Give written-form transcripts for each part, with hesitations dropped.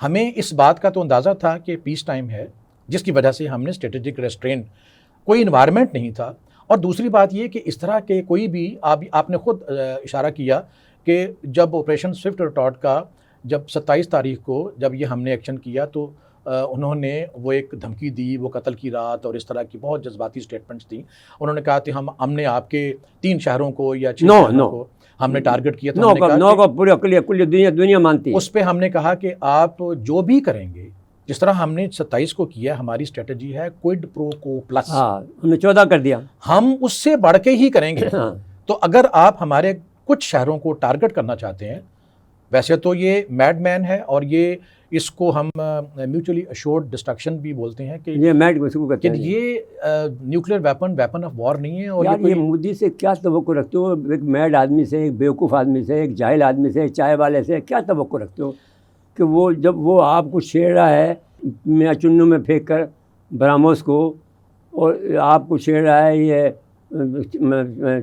ہمیں اس بات کا تو اندازہ تھا کہ پیس ٹائم ہے، جس کی وجہ سے ہم نے اسٹریٹجک ریسٹرین، کوئی انوائرمنٹ نہیں تھا. اور دوسری بات یہ کہ اس طرح کے کوئی بھی آپ نے خود اشارہ کیا کہ جب آپریشن سوئفٹ ریٹارٹ کا جب 27 تاریخ کو جب یہ ہم نے ایکشن کیا تو انہوں نے وہ ایک دھمکی دی، وہ قتل کی رات اور اس طرح کی بہت جذباتی سٹیٹمنٹس تھیں. انہوں نے کہا کہ ہم نے آپ کے 3 شہروں کو یا 6 شہروں کو ہم نے ٹارگٹ کیا تھا. پوری دنیا مانتی ہے. اس پہ ہم نے کہا کہ آپ جو بھی کریں گے، جس طرح ہم نے 27 کو کیا، ہماری اسٹریٹجی ہے کوئڈ پرو کو پلس. ہم نے 14 کر دیا، ہم اس سے بڑھ کے ہی کریں گے. تو اگر آپ ہمارے کچھ شہروں کو ٹارگٹ کرنا چاہتے ہیں، ویسے تو یہ میڈ مین ہے اور یہ اس کو ہم میوچولی اشورڈ ڈسٹرکشن بھی بولتے ہیں کہ یہ میڈ کو کہتے ہیں. یہ نیوکلیئر ویپن آف وار نہیں ہے. اور یہ مودی سے کیا توقع رکھتے ہو؟ ایک میڈ آدمی سے، ایک بیوقوف آدمی سے، ایک جاہل آدمی سے، ایک چائے والے سے کیا توقع رکھتے ہو کہ وہ جب وہ آپ کو چھیڑ رہا ہے میاں چنوں میں پھینک کر براموس کو، اور آپ کو چھیڑ رہا ہے یہ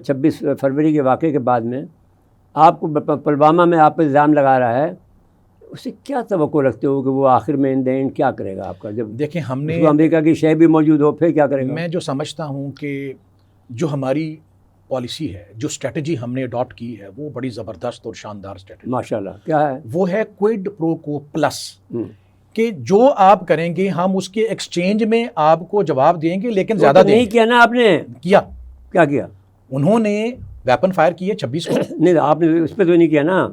26 فروری کے واقعے کے بعد میں، آپ کو پلوامہ میں آپ پہ الزام لگا رہا ہے، اسے کیا توقع رکھتے ہو کہ وہ آخر میں ان اینڈ کیا کرے گا آپ کا؟ جب دیکھیں ہم نے امریکہ کی شے بھی موجود ہو پھر کیا کرے گا؟ میں جو سمجھتا ہوں کہ جو ہماری پالیسی ہے، جو اسٹریٹجی ہم نے اڈاپٹ کی ہے، وہ بڑی زبردست اور شاندار اسٹریٹجی ماشاءاللہ. کیا ہے وہ؟ ہے کوئڈ پرو کو پلس، کہ جو آپ کریں گے ہم اس کے ایکسچینج میں آپ کو جواب دیں گے، لیکن زیادہ نہیں کیا نا آپ نے. کیا کیا؟ انہوں نے ویپن فائر کیے 26 کو. نہیں آپ نے اس پہ تو نہیں کیا نا،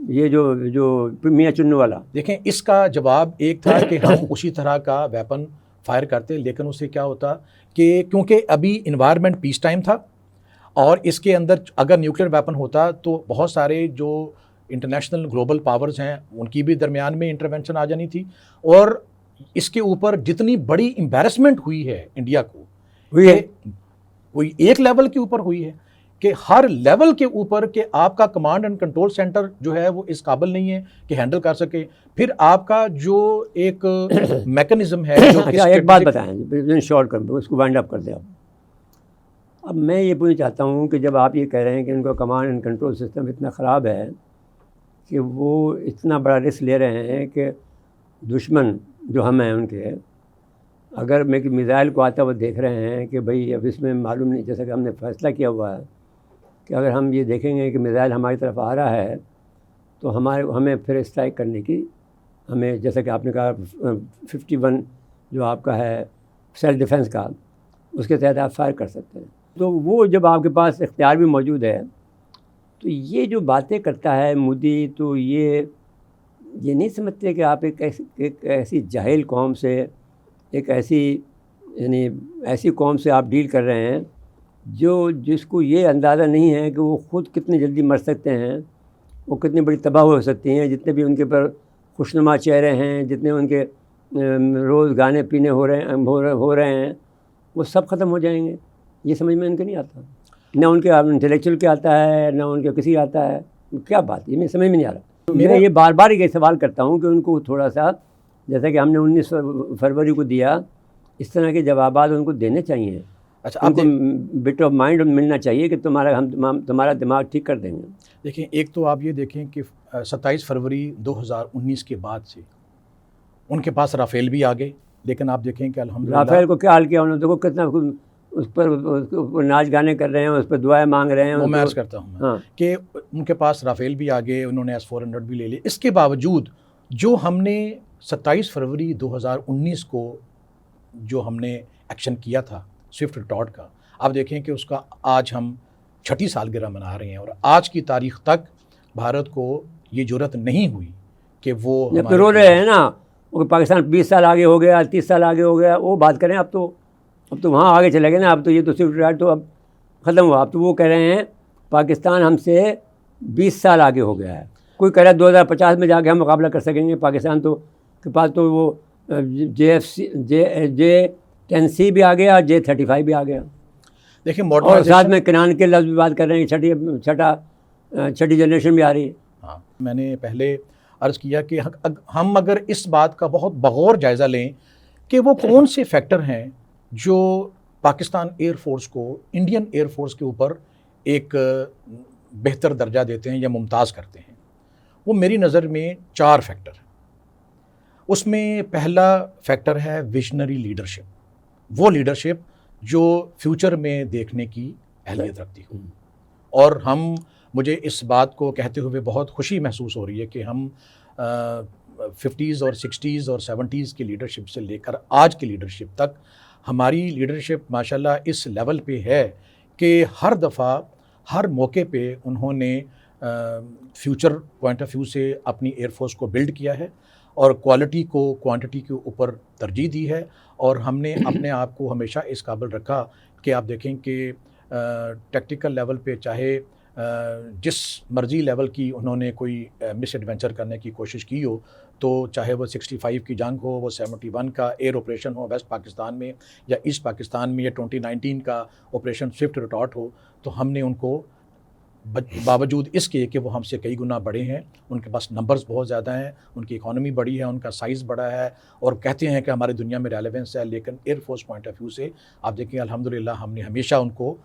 یہ جو میاں چنو والا. دیکھیں اس کا جواب ایک تھا کہ ہم اسی طرح کا ویپن فائر کرتے، لیکن اس سے کیا ہوتا کہ کیونکہ ابھی انوائرمنٹ پیس ٹائم تھا، اور اس کے اندر اگر نیوکلیئر ویپن ہوتا تو بہت سارے جو انٹرنیشنل گلوبل پاورز ہیں ان کی بھی درمیان میں انٹرونشن آ جانی تھی. اور اس کے اوپر جتنی بڑی امبیرسمنٹ ہوئی ہے انڈیا کو، کوئی ایک لیول کے اوپر ہوئی ہے کہ ہر لیول کے اوپر کہ آپ کا کمانڈ اینڈ کنٹرول سینٹر جو ہے وہ اس قابل نہیں ہے کہ ہینڈل کر سکے. پھر آپ کا جو ایک میکنزم ہے ایک بات بتائیں شارٹ کر اس کو وائنڈ اپ کر دیں آپ. اب میں یہ پوچھنا چاہتا ہوں کہ جب آپ یہ کہہ رہے ہیں کہ ان کا کمانڈ اینڈ کنٹرول سسٹم اتنا خراب ہے کہ وہ اتنا بڑا رسک لے رہے ہیں کہ دشمن جو ہم ہیں ان کے، اگر میزائل کو آتا وہ دیکھ رہے ہیں کہ بھئی اب اس میں معلوم نہیں، جیسا کہ ہم نے فیصلہ کیا ہوا ہے کہ اگر ہم یہ دیکھیں گے کہ میزائل ہماری طرف آ رہا ہے تو ہمیں پھر اسٹرائک کرنے کی، ہمیں جیسا کہ آپ نے کہا 51 جو آپ کا ہے سیلف ڈیفنس کا، اس کے تحت آپ فائر کر سکتے ہیں. تو وہ جب آپ کے پاس اختیار بھی موجود ہے تو یہ جو باتیں کرتا ہے مودی، تو یہ نہیں سمجھتے کہ آپ ایک ایسی جاہل قوم سے، ایک ایسی قوم سے آپ ڈیل کر رہے ہیں جس کو یہ اندازہ نہیں ہے کہ وہ خود کتنی جلدی مر سکتے ہیں، وہ کتنی بڑی تباہ ہو سکتی ہیں. جتنے بھی ان کے پر خوشنما چہرے ہیں، جتنے ان کے روز گانے پینے ہو رہے ہیں، وہ سب ختم ہو جائیں گے. یہ سمجھ میں ان کے نہیں آتا، نہ ان کے انٹلیکچوئل کے آتا ہے، نہ ان کے کسی آتا ہے. کیا بات یہ سمجھ میں نہیں آ رہا. میں یہ بار بار یہ سوال کرتا ہوں کہ ان کو تھوڑا سا، جیسا کہ ہم نے 19 فروری کو دیا، اس طرح کے جوابات ان کو دینے چاہیے. ان کو بٹ آف مائنڈ ملنا چاہیے کہ تمہارا دماغ ٹھیک کر دیں گے. دیکھیں ایک تو آپ یہ دیکھیں کہ 27 فروری 2019 کے بعد سے ان کے پاس رافیل بھی آ گئے، لیکن آپ دیکھیں کہ الحمدللہ رافیل کو کیا حال کیا انہوں نے، دیکھو کتنا اس پر ناچ گانے کر رہے ہیں، اس پہ دعائیں مانگ رہے ہیں. وہ میں عرض کرتا ہوں کہ ان کے پاس رافیل بھی آ گئے، انہوں نے S-400 بھی لے لیے. اس کے باوجود جو ہم نے 27 فروری 2019 کو جو ہم نے ایکشن کیا تھا سوئفٹ ریٹارٹ کا، آپ دیکھیں کہ اس کا آج ہم 6ٹھی سالگرہ منا رہے ہیں، اور آج کی تاریخ تک بھارت کو یہ جرأت نہیں ہوئی کہ وہ رو رہے ہیں نا پاکستان 20 سال آگے ہو گیا، 30 سال آگے ہو گیا، وہ بات کریں. اب تو وہاں آگے چلے گئے نا. اب تو یہ تو سوئفٹ ریٹارٹ تو اب ختم ہوا. اب تو وہ کہہ رہے ہیں پاکستان ہم سے 20 سال آگے ہو گیا ہے. کوئی کہہ رہا ہے 2050 میں جا کے ہم مقابلہ کر سکیں گے. پاکستان تو کے پاس تو وہ J10C بھی آ گیا، J35 بھی آ گیا. دیکھیں اور ساتھ میں کنان کے لفظ بھی بات کر رہے ہیں، چھٹی جنریشن بھی آ رہی ہے. ہاں میں نے پہلے عرض کیا کہ ہم اگر اس بات کا بہت بغور جائزہ لیں کہ وہ کون سے فیکٹر ہیں جو پاکستان ایئر فورس کو انڈین ایئر فورس کے اوپر ایک بہتر درجہ دیتے ہیں یا ممتاز کرتے ہیں، وہ میری نظر میں 4 فیکٹر ہیں. اس میں پہلا فیکٹر ہے ویژنری لیڈرشپ، وہ لیڈرشپ جو فیوچر میں دیکھنے کی اہلیت رکھتی ہو. اور مجھے اس بات کو کہتے ہوئے بہت خوشی محسوس ہو رہی ہے کہ ہم 50s اور 60s اور 70s کی لیڈرشپ سے لے کر آج کی لیڈرشپ تک ہماری لیڈرشپ ماشاءاللہ اس لیول پہ ہے کہ ہر دفعہ ہر موقع پہ انہوں نے فیوچر پوائنٹ آف ویو سے اپنی ایئر فورس کو بلڈ کیا ہے اور کوالٹی کو کوانٹٹی کے اوپر ترجیح دی ہے. اور ہم نے اپنے آپ کو ہمیشہ اس قابل رکھا کہ آپ دیکھیں کہ ٹیکٹیکل لیول پہ چاہے جس مرضی لیول کی انہوں نے کوئی مس ایڈونچر کرنے کی کوشش کی ہو، تو چاہے وہ 65 کی جنگ ہو، وہ 71 کا ایئر آپریشن ہو ویسٹ پاکستان میں، یا ایسٹ پاکستان میں، یا 2019 کا آپریشن سوئفٹ ریٹارٹ ہو، تو ہم نے ان کو باوجود اس کے کہ وہ ہم سے کئی گنا بڑے ہیں، ان کے پاس نمبرز بہت زیادہ ہیں، ان کی اکانومی بڑی ہے، ان کا سائز بڑا ہے، اور کہتے ہیں کہ ہماری دنیا میں ریلیونس ہے، لیکن air force point of view سے آپ دیکھیں الحمدللہ ہم نے ہمیشہ ان کو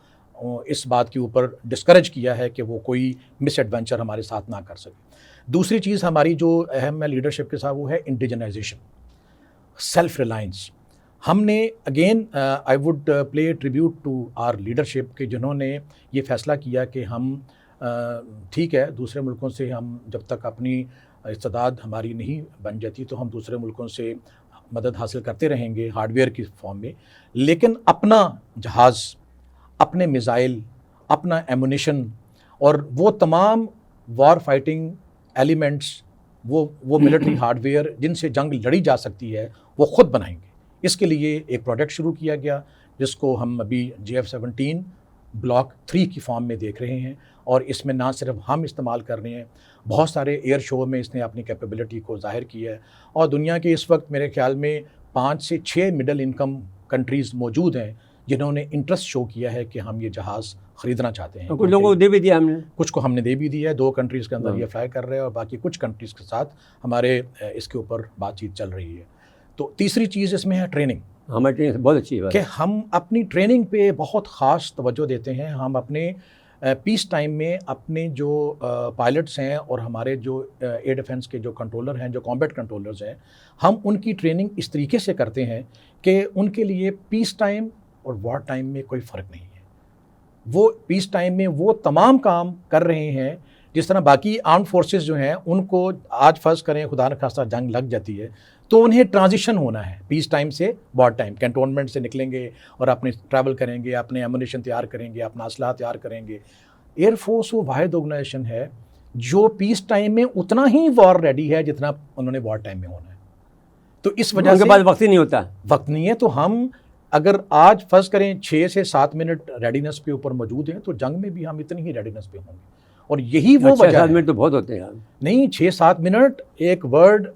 اس بات کے اوپر ڈسکریج کیا ہے کہ وہ کوئی مس ایڈونچر ہمارے ساتھ نہ کر سکے. دوسری چیز ہماری جو اہم ہے لیڈرشپ کے ساتھ وہ ہے انڈیجنائزیشن، سیلف ریلائنس. ہم نے again I would pay tribute to our leadership کہ جنہوں نے یہ فیصلہ کیا کہ ہم ٹھیک ہے دوسرے ملکوں سے ہم جب تک اپنی استعداد ہماری نہیں بن جاتی تو ہم دوسرے ملکوں سے مدد حاصل کرتے رہیں گے ہارڈ ویئر کی فارم میں، لیکن اپنا جہاز، اپنے میزائل، اپنا ایمونیشن اور وہ تمام وار فائٹنگ ایلیمنٹس، وہ ملٹری ہارڈ ویئر جن سے جنگ لڑی جا سکتی ہے، وہ خود بنائیں گے. اس کے لیے ایک پروجیکٹ شروع کیا گیا جس کو ہم ابھی JF-17 بلاک 3 کی فارم میں دیکھ رہے ہیں، اور اس میں نہ صرف ہم استعمال کر رہے ہیں، بہت سارے ایئر شو میں اس نے اپنی کیپیبلٹی کو ظاہر کیا ہے. اور دنیا کے اس وقت میرے خیال میں 5 سے 6 مڈل انکم کنٹریز موجود ہیں جنہوں نے انٹرسٹ شو کیا ہے کہ ہم یہ جہاز خریدنا چاہتے ہیں. کچھ لوگوں کو دے بھی دیا ہم نے، کچھ کو ہم نے دے بھی دیا ہے، 2 کنٹریز کے اندر یہ فلائی کر رہے ہیں، اور باقی کچھ کنٹریز کے ساتھ ہمارے اس کے اوپر بات چیت چل رہی ہے. تو تیسری چیز اس میں ہے ٹریننگ. ہماری ٹریننگ بہت اچھی ہے کہ ہم اپنی ٹریننگ پہ بہت خاص توجہ دیتے ہیں. ہم اپنے پیس ٹائم میں اپنے جو پائلٹس ہیں اور ہمارے جو ایئر ڈیفنس کے جو کنٹرولر ہیں، جو کامبیٹ کنٹرولرز ہیں، ہم ان کی ٹریننگ اس طریقے سے کرتے ہیں کہ ان کے لیے پیس ٹائم اور وار ٹائم میں کوئی فرق نہیں ہے. وہ پیس ٹائم میں وہ تمام کام کر رہے ہیں جس طرح باقی آرم فورسز جو ہیں ان کو آج فرض کریں خدا نخواستہ جنگ لگ جاتی ہے تو انہیں ٹرانزیشن ہونا ہے پیس ٹائم سے وار ٹائم. کینٹونمنٹ سے نکلیں گے اور اپنے ٹریول کریں گے، اپنے ایمونیشن تیار کریں گے، اپنا اسلحہ تیار کریں گے. ایئر فورس وہ واحد آرگنائزیشن ہے جو پیس ٹائم میں اتنا ہی وار ریڈی ہے جتنا انہوں نے وار ٹائم میں ہونا ہے. تو اس وجہ سے کے بعد وقت ہی نہیں ہوتا، وقت نہیں ہے. تو ہم اگر آج فرض کریں 6 سے 7 منٹ ریڈینس پہ اوپر موجود ہیں تو جنگ میں بھی ہم اتنی ہی ریڈینس پہ ہوں گے. اور یہی وہ وجہ 7 منٹ تو بہت ہوتے ہیں. نہیں 6-7 منٹ ایک ورڈ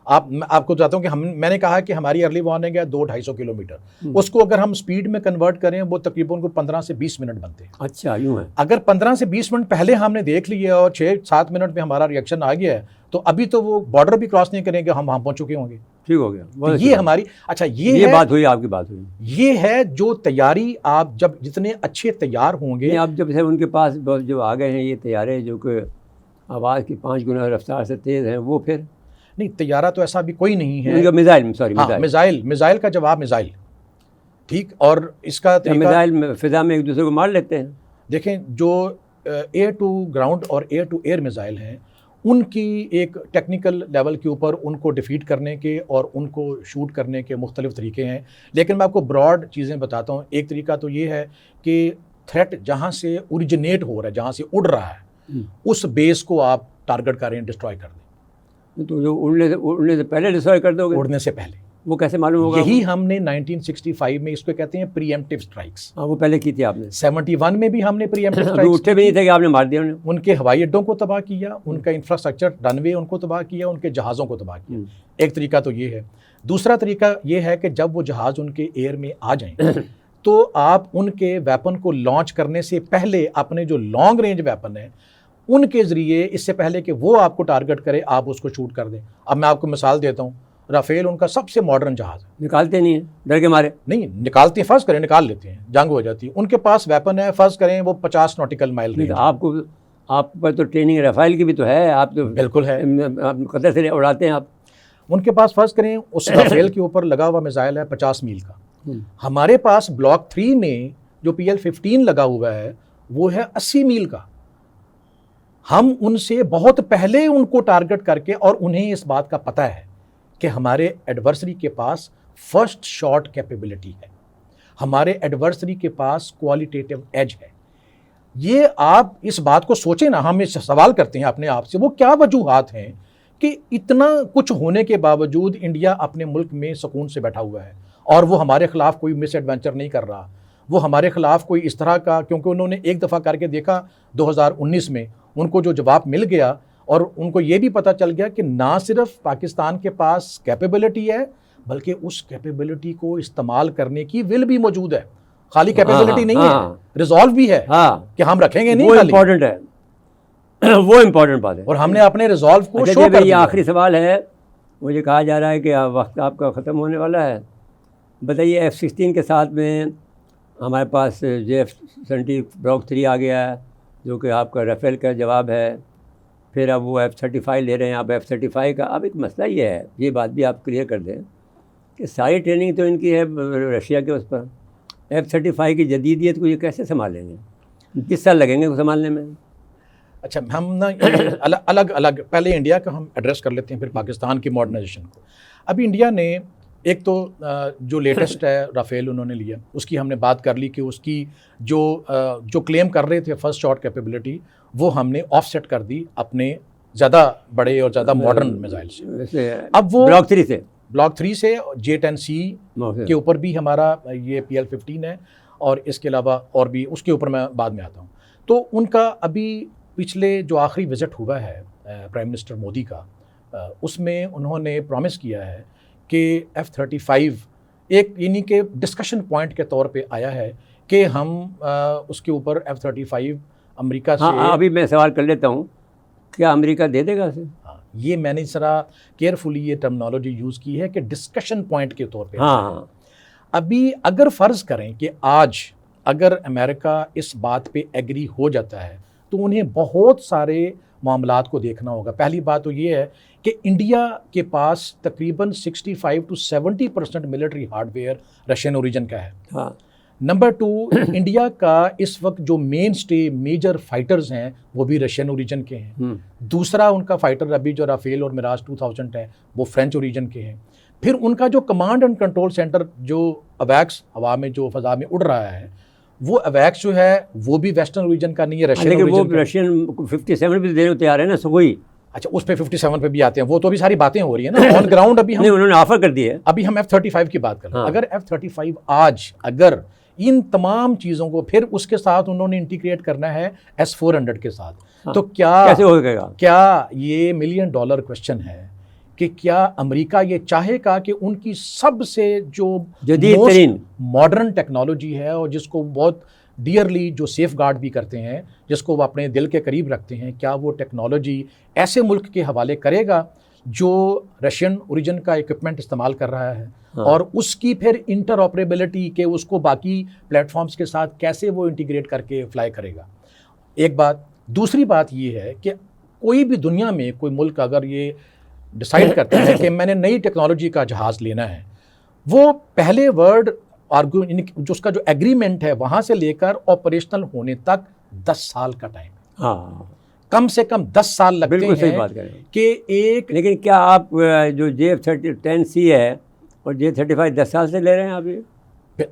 آپ کو بتاتا ہوں کہ میں نے کہا کہ ہماری ارلی وارننگ ہے 200-250 کلومیٹر، اس کو اگر ہم سپیڈ میں کنورٹ کریں وہ تقریباً کو 15 سے 20 منٹ بنتے ہیں. اچھا یوں ہے. اگر 15 سے 20 منٹ پہلے ہم نے دیکھ لیا اور 6-7 منٹ میں ہمارا ریئیکشن آ گیا ہے تو ابھی تو وہ بارڈر بھی کراس نہیں کریں گے، ہم وہاں پہنچ چکے ہوں گے. ٹھیک ہو گیا. یہ ہماری اچھا یہ بات ہوئی، آپ کی بات ہوئی. یہ ہے جو تیاری آپ جب جتنے اچھے تیار ہوں گے. آپ جب سے ان کے پاس جو آ گئے ہیں یہ طیارے جو کہ آواز کی 5 گنا رفتار سے تیز ہیں، وہ پھر نہیں طیارہ تو ایسا بھی کوئی نہیں ہے. میزائل کا جواب میزائل ٹھیک. اور اس کا میزائل فضا میں ایک دوسرے کو مار لیتے ہیں. دیکھیں جو ایئر ٹو گراؤنڈ اور ایئر ٹو ایئر میزائل ہیں ان کی ایک ٹیکنیکل لیول کے اوپر ان کو ڈیفیٹ کرنے کے اور ان کو شوٹ کرنے کے مختلف طریقے ہیں. لیکن میں آپ کو براڈ چیزیں بتاتا ہوں. ایک طریقہ تو یہ ہے کہ تھریٹ جہاں سے اوریجنیٹ ہو رہا ہے، جہاں سے اڑ رہا ہے، اس بیس کو آپ ٹارگٹ کریں، ڈسٹروائے کر دیں. تو جو اڑنے سے پہلے ڈسٹروائے کر دو گے؟ اڑنے سے پہلے. وہ کیسے معلوم ہوگا؟ یہی ہم نے 1965 میں اس کو کہتے ہیں پری ایمپٹیو سٹرائکس. وہ پہلے کی تھی آپ نے. 71 میں بھی ہم نے پری ایمپٹیو سٹرائکس اٹھے بھی نہیں تھے کہ آپ نے مار دیا انہیں. ان کے ہوائی اڈوں کو تباہ کیا، ان کا انفراسٹرکچر رن وے ان کو تباہ کیا، ان کے جہازوں کو تباہ کیا. ایک طریقہ تو یہ ہے. دوسرا طریقہ یہ ہے کہ جب وہ جہاز ان کے ایئر میں آ جائیں تو آپ ان کے ویپن کو لانچ کرنے سے پہلے اپنے جو لانگ رینج ویپن ہیں ان کے ذریعے اس سے پہلے کہ وہ آپ کو ٹارگٹ کرے آپ اس کو شوٹ کر دیں. اب میں آپ کو مثال دیتا ہوں. رافیل ان کا سب سے ماڈرن جہاز ہے. نکالتے نہیں ہیں ڈر کے مارے؟ نہیں نکالتے ہیں، فرض کریں نکال لیتے ہیں، جنگ ہو جاتی ہے. ان کے پاس ویپن ہے فرض کریں وہ 50 نوٹیکل مائل رینج. آپ پر تو ٹریننگ رافیل کی بھی تو ہے، آپ تو بالکل ہے، قطر سے اڑاتے ہیں آپ. ان کے پاس فرض کریں اس رافیل کے اوپر لگا ہوا میزائل ہے 50 میل کا، ہمارے پاس بلاک 3 میں جو PL-15 لگا ہوا ہے وہ ہے 80 میل کا. ہم ان سے بہت پہلے ان کو ٹارگٹ کر کے، اور انہیں اس بات کا پتہ ہے کہ ہمارے ایڈورسری کے پاس فرسٹ شاٹ کیپیبلٹی ہے، ہمارے ایڈورسری کے پاس کوالٹیٹیو ایج ہے. یہ آپ اس بات کو سوچیں نا، ہم اس سوال کرتے ہیں اپنے آپ سے، وہ کیا وجوہات ہیں کہ اتنا کچھ ہونے کے باوجود انڈیا اپنے ملک میں سکون سے بیٹھا ہوا ہے، اور وہ ہمارے خلاف کوئی مس ایڈونچر نہیں کر رہا، وہ ہمارے خلاف کوئی اس طرح کا، کیونکہ انہوں نے ایک دفعہ کر کے دیکھا 2019 میں، ان کو جو جواب مل گیا، اور ان کو یہ بھی پتہ چل گیا کہ نہ صرف پاکستان کے پاس کیپیبلٹی ہے بلکہ اس کیپیبلٹی کو استعمال کرنے کی ول بھی موجود ہے. خالی کیپیبلٹی نہیں ہے، ریزولو بھی ہے کہ ہم رکھیں گے نہیں. وہ امپورٹنٹ ہے، وہ امپورٹنٹ بات ہے. اور ہم نے اپنے ریزولو کو شو کر یہ دیا. آخری سوال ہے، مجھے کہا جا رہا ہے کہ وقت آپ کا ختم ہونے والا ہے. بتائیے F-16 کے ساتھ میں ہمارے پاس JF-70 بلاک 3 آ گیا ہے جو کہ آپ کا رافیل کا جواب ہے. پھر اب وہ F-35 لے رہے ہیں. اب F-35 کا اب ایک مسئلہ یہ ہے، یہ بات بھی آپ کلیئر کر دیں کہ ساری ٹریننگ تو ان کی ہے رشیا کے اس پر. F-35 کی جدیدیت کو یہ کیسے سنبھالیں گے؟ 20 سال لگیں گے کو سنبھالنے میں. اچھا، ہم نا الگ الگ پہلے انڈیا کا ہم ایڈریس کر لیتے ہیں، پھر پاکستان کی ماڈرنائزیشن کو. ابھی انڈیا نے ایک تو جو لیٹسٹ ہے رافیل انہوں نے لیا، اس کی ہم نے بات کر لی کہ اس کی جو کلیم کر رہے تھے فرسٹ شاٹ کیپیبلٹی، وہ ہم نے آف سیٹ کر دی اپنے زیادہ بڑے اور زیادہ ماڈرن میزائل سے. اب وہ بلاک 3 سے J-10C کے اوپر بھی ہمارا یہ PL-15 ہے، اور اس کے علاوہ اور بھی اس کے اوپر میں بعد میں آتا ہوں. تو ان کا ابھی پچھلے جو آخری وزٹ ہوا ہے پرائم منسٹر مودی کا، اس میں انہوں نے پرومس کیا ہے کہ F-35 ایک یعنی کہ ڈسکشن پوائنٹ کے طور پہ آیا ہے کہ ہم اس کے اوپر F-35 امریکہ سے. ابھی میں سوال کر لیتا ہوں، کیا امریکہ دے دے گا اسے؟ یہ میں نے ذرا کیئرفلی یہ ٹرمنالوجی یوز کی ہے کہ ڈسکشن پوائنٹ کے طور پہ. ابھی اگر فرض کریں کہ آج اگر امریکہ اس بات پہ ایگری ہو جاتا ہے تو انہیں بہت سارے معاملات کو دیکھنا ہوگا. پہلی بات تو یہ ہے کہ انڈیا کے پاس تقریباً 65 to 70% military hard where Russian origin کا ہے. نمبر 2، انڈیا کا اس وقت جو مین سٹے میجر فائٹرز ہیں وہ بھی رشین اوریجن کے ہیں. دوسرا ان کا فائٹر ابھی جو رافیل اور میراج 2000 ہے وہ فرینچ اوریجن کے ہیں. پھر ان کا جو کمانڈ اینڈ کنٹرول سینٹر جو اویکس ہوا میں جو فضا میں اڑ رہا ہے، وہ اویکس جو ہے وہ بھی ویسٹرن اوریجن کا نہیں ہے، رشین اوریجن. وہ رشین 57 بھی دینے تیار ہے نا سوئی. اچھا، اس پہ 57 پہ بھی آتے ہیں، وہ تو ابھی ساری باتیں ہو رہی ہیں نا آن گراؤنڈ. ابھی انہوں نے آفر کر دی ہے. ابھی ہم F-35 کی بات کر رہے ہیں. اگر F-35 آج اگر ان تمام چیزوں کو پھر اس کے ساتھ انہوں نے انٹیگریٹ کرنا ہے S-400 کے ساتھ، تو کیسے ہوگا؟ کیا یہ $1 ملین کویسچن ہے کہ کیا امریکہ یہ چاہے گا کہ ان کی سب سے جو جدید ترین ماڈرن ٹیکنالوجی ہے اور جس کو بہت ڈیئرلی جو سیف گارڈ بھی کرتے ہیں، جس کو وہ اپنے دل کے قریب رکھتے ہیں، کیا وہ ٹیکنالوجی ایسے ملک کے حوالے کرے گا جو رشین اوریجن کا ایکوپمنٹ استعمال کر رہا ہے، اور اس کی پھر انٹر آپریبلٹی کہ اس کو باقی پلیٹ فارمز کے ساتھ کیسے وہ انٹیگریٹ کر کے فلائی کرے گا؟ ایک بات. دوسری بات یہ ہے کہ کوئی بھی دنیا میں کوئی ملک اگر یہ ڈیسائیڈ کرتا ہے کہ میں نے نئی ٹیکنالوجی کا جہاز لینا ہے، وہ پہلے ورڈ جو اس کا جو ایگریمنٹ ہے وہاں سے لے کر آپریشنل ہونے تک 10 سال کا ٹائم، کم سے کم 10 سال لگتے ہیں. بالکل صحیح بات کر رہے ہیں کہ ایک. لیکن کیا آپ جو J-10C ہے اور J-35 10 سال سے لے رہے ہیں ابھی؟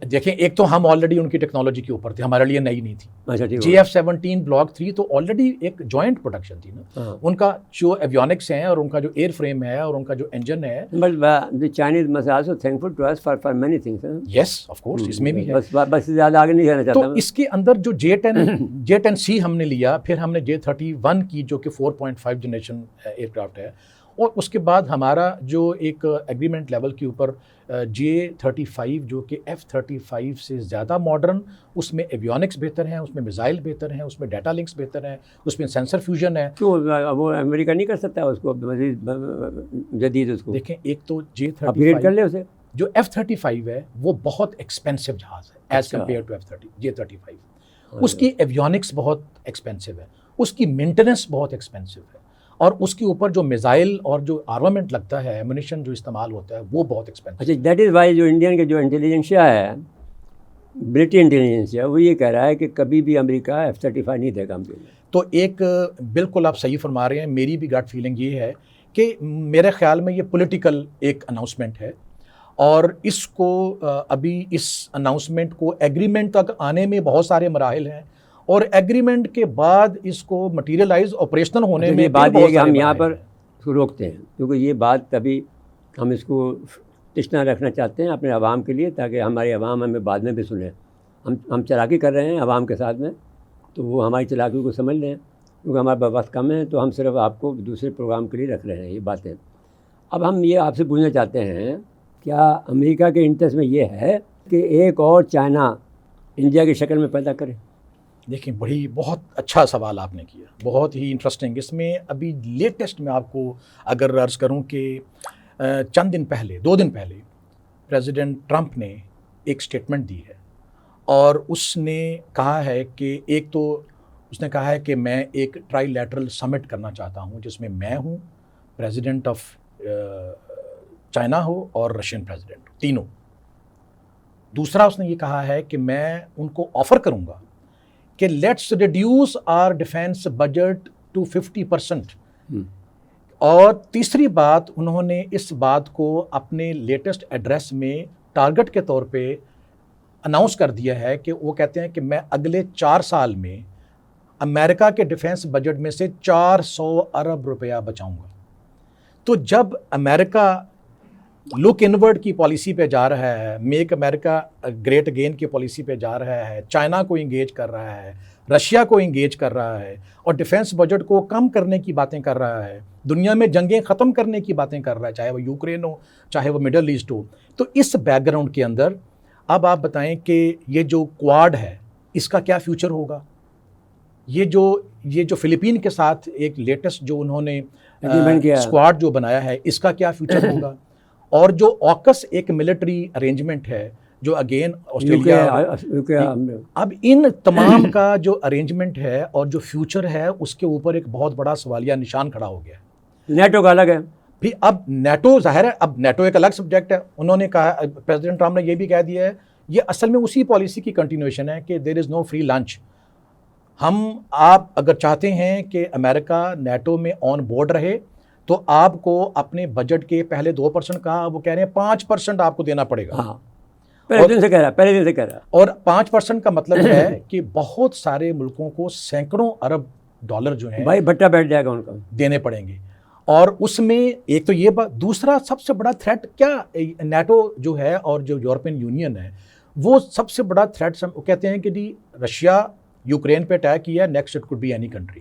دیکھیں، ایک تو ہم آلریڈی ان کی ٹیکنالوجی کے اوپر تھے، ہمارے لیے نئی نہیں تھی. JF-17 بلاک 3 تو آلریڈی ایک جوائنٹ پروڈکشن تھی نا. ان کا جو ایویونکس ہیں اور ان کا جو ایئر فریم ہے اور ان کا جو انجن ہے. But the Chinese must also thankful to us for many things. Yes, of course, اس میں بھی ہے. بس زیادہ آگے نہیں جانا چاہتا. تو اس کے اندر جو J-10C ہم نے لیا، پھر ہم نے J-31 کی جو کہ 4.5 جنریشن ایئر کرافٹ ہے، اور اس کے بعد ہمارا جو ایک ایگریمنٹ لیول کے اوپر J-35 جو کہ F-35 سے زیادہ ماڈرن، اس میں ایویونکس بہتر ہیں، اس میں میزائل بہتر ہیں، اس میں ڈیٹا لنکس بہتر ہیں، اس میں سینسر فیوژن ہے. تو وہ امریکہ نہیں کر سکتا اس کو مزید جدید؟ اس کو دیکھیں، ایک تو J-35 اپگریڈ کر لے اسے. جو F-35 ہے وہ بہت ایکسپینسو جہاز ہے ایز کمپیئر ٹو J-35. اس کی ایویونکس بہت ایکسپینسو ہے، اس کی مینٹیننس بہت ایکسپینسو ہے، اور اس کے اوپر جو میزائل اور جو آرمامنٹ لگتا ہے، ایمونیشن جو استعمال ہوتا ہے، وہ بہت ایکسپینسو. اچھا، دیٹ از وائی جو انڈین کے جو انٹیلیجنسیا ہے، ملٹری انٹیلیجنسیا، وہ یہ کہہ رہا ہے کہ کبھی بھی امریکہ F-35 نہیں دے گا ہم کو. تو ایک بالکل آپ صحیح فرما رہے ہیں. میری بھی گٹ فیلنگ یہ ہے کہ میرے خیال میں یہ پولیٹیکل ایک اناؤنسمنٹ ہے، اور اس کو ابھی اس اناؤنسمنٹ کو ایگریمنٹ تک آنے میں بہت سارے مراحل ہیں، اور ایگریمنٹ کے بعد اس کو مٹیریلائز آپریشنل ہونے میں یہ بات یہ ہے کہ ہم یہاں پر مراحل ہیں. اس کو روکتے ہیں، کیونکہ یہ بات تبھی ہم اس کو تشنا رکھنا چاہتے ہیں اپنے عوام کے لیے، تاکہ ہماری عوام ہمیں بعد میں بھی سنیں. ہم چلاکی کر رہے ہیں عوام کے ساتھ میں، تو وہ ہماری چلاکی کو سمجھ لیں، کیونکہ ہمارے پاس وقت کم ہے، تو ہم صرف آپ کو دوسرے پروگرام کے لیے رکھ رہے ہیں یہ باتیں. اب ہم یہ آپ سے پوچھنا چاہتے ہیں، کیا امریکہ کے انٹرسٹ میں یہ ہے کہ ایک اور چائنا انڈیا کی شکل میں پیدا کرے؟ دیکھیں، بہت اچھا سوال آپ نے کیا، بہت ہی انٹرسٹنگ. اس میں ابھی لیٹسٹ میں آپ کو اگر عرض کروں کہ چند دن پہلے، 2 دن پہلے پریزیڈنٹ ٹرمپ نے ایک سٹیٹمنٹ دی ہے، اور اس نے کہا ہے کہ ایک تو اس نے کہا ہے کہ میں ایک ٹرائی لیٹرل سمٹ کرنا چاہتا ہوں، جس میں میں ہوں، پریزیڈنٹ آف چائنا ہو اور رشین پریزیڈنٹ، تینوں. دوسرا اس نے یہ کہا ہے کہ میں ان کو آفر کروں گا کہ let's reduce our defence budget to 50%. اور تیسری بات، انہوں نے اس بات کو اپنے لیٹسٹ ایڈریس میں ٹارگٹ کے طور پہ اناؤنس کر دیا ہے کہ وہ کہتے ہیں کہ میں اگلے 4 سال میں امریکہ کے ڈیفینس بجٹ میں سے 400 ارب روپیہ بچاؤں گا. تو جب امریکہ لک انورڈ کی پالیسی پہ جا رہا ہے، میک امریکہ گریٹ اگین کی پالیسی پہ جا رہا ہے، چائنا کو انگیج کر رہا ہے، رشیا کو انگیج کر رہا ہے، اور ڈیفینس بجٹ کو کم کرنے کی باتیں کر رہا ہے، دنیا میں جنگیں ختم کرنے کی باتیں کر رہا ہے، چاہے وہ یوکرین ہو، چاہے وہ مڈل ایسٹ ہو. تو اس بیک گراؤنڈ کے اندر اب آپ بتائیں کہ یہ جو کوارڈ ہے، اس کا کیا فیوچر ہوگا؟ یہ جو فلپین کے ساتھ ایک لیٹسٹ جو انہوں نے اسکواڈ جو بنایا ہے، اس کا کیا فیوچر ہوگا؟ اور جو آکس ایک ملٹری ارینجمنٹ ہے جو اگین آسٹریلیا، اب ان تمام کا جو ارینجمنٹ ہے اور جو فیوچر ہے، اس کے اوپر ایک بہت بڑا سوالیہ نشان کھڑا ہو گیا ہے. نیٹو کا الگ ہے. پھر اب نیٹو ظاہر ہے، اب نیٹو ایک الگ سبجیکٹ ہے. انہوں نے کہا، پریزیڈنٹ ٹرمپ نے یہ بھی کہہ دیا ہے، یہ اصل میں اسی پالیسی کی کنٹینیوشن ہے کہ دیر از نو فری لنچ. آپ اگر چاہتے ہیں کہ امریکہ نیٹو میں آن بورڈ رہے، تو آپ کو اپنے بجٹ کے پہلے 2% کا، وہ کہہ رہے ہیں 5% آپ کو دینا پڑے گا. ہاں، پہلے دن سے کہہ رہا. اور 5% کا مطلب ہے کہ بہت سارے ملکوں کو سینکڑوں ارب ڈالر جو ہیں بھائی بھٹا بیٹھ جائے گا ان کا، دینے پڑیں گے. اور اس میں ایک تو یہ بات، دوسرا سب سے بڑا تھریٹ کیا نیٹو جو ہے اور جو یورپین یونین ہے، وہ سب سے بڑا تھریٹ وہ کہتے ہیں کہ جی رشیا یوکرین پہ اٹیک کیا، next it could be any country.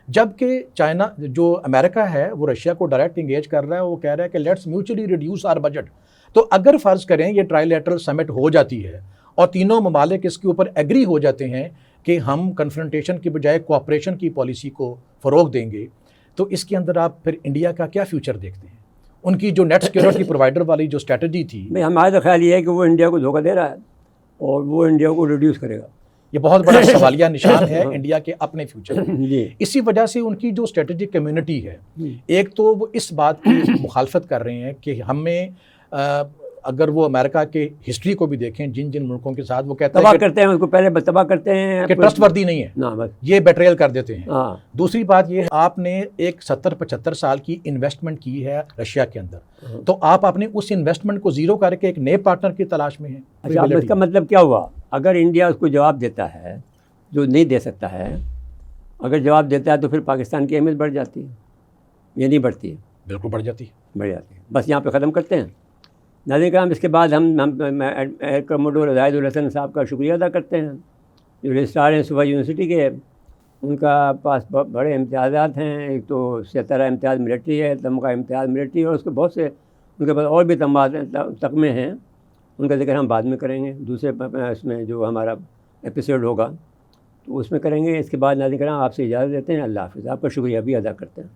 جبکہ چائنا جو امریکہ ہے وہ رشیا کو ڈائریکٹ انگیج کر رہا ہے، وہ کہہ رہا ہے کہ let's mutually reduce our budget. تو اگر فرض کریں یہ ٹرائی لیٹرل سمٹ ہو جاتی ہے اور تینوں ممالک اس کے اوپر ایگری ہو جاتے ہیں کہ ہم کنفرنٹیشن کی بجائے کوآپریشن کی پالیسی کو فروغ دیں گے، تو اس کے اندر آپ پھر انڈیا کا کیا فیوچر دیکھتے ہیں؟ ان کی جو نیٹ سیکیورٹی پرووائڈر والی جو اسٹریٹجی تھی، ہمارا تو خیال یہ ہے کہ وہ انڈیا کو دھوکہ دے رہا ہے اور وہ انڈیا کو ریڈیوس کرے گا. یہ بہت بڑا سوالیہ نشان ہے انڈیا کے اپنے فیوچر میں. جی، اسی وجہ سے ان کی جو اسٹریٹجک کمیونٹی ہے، ایک تو وہ اس بات کی مخالفت کر رہے ہیں کہ ہمیں اگر وہ امریکہ کے ہسٹری کو بھی دیکھیں، جن ملکوں کے ساتھ وہ کہتے ہیں تباہ کرتے ہیں، اس کو پہلے تباہ کرتے ہیں کہ ٹرسٹ وردی نہیں ہے، یہ بیٹریل کر دیتے ہیں. دوسری بات یہ ہے، آپ نے ایک 70-75 سال کی انویسٹمنٹ کی ہے رشیا کے اندر، تو آپ اپنے اس انویسٹمنٹ کو زیرو کر کے ایک نئے پارٹنر کی تلاش میں ہیں. اچھا، اب اس کا مطلب کیا ہوا؟ اگر انڈیا اس کو جواب دیتا ہے جو نہیں دے سکتا ہے، اگر جواب دیتا ہے تو پھر پاکستان کی اہمیت بڑھ جاتی ہے، یہ نہیں بڑھتی ہے؟ بالکل بڑھ جاتی ہے. بس یہاں پہ ختم کرتے ہیں. ناظرین کرام، اس کے بعد ہم ایئر کموڈور زاہد الحسن صاحب کا شکریہ ادا کرتے ہیں جو رجسٹرار ہیں صوبہ یونیورسٹی کے. ان کا پاس بڑے امتیازات ہیں، ایک تو 17 امتیاز ملٹری ہے، تمغہ امتیاز ملٹری، اور اس کے بہت سے ان کے پاس اور بھی تمغے ہیں. ان کا ذکر ہم بعد میں کریں گے، دوسرے اس میں جو ہمارا ایپیسوڈ ہوگا تو اس میں کریں گے. اس کے بعد ناظرین کرام آپ سے اجازت دیتے ہیں. اللہ حافظ. آپ کا شکریہ بھی ادا کرتے ہیں.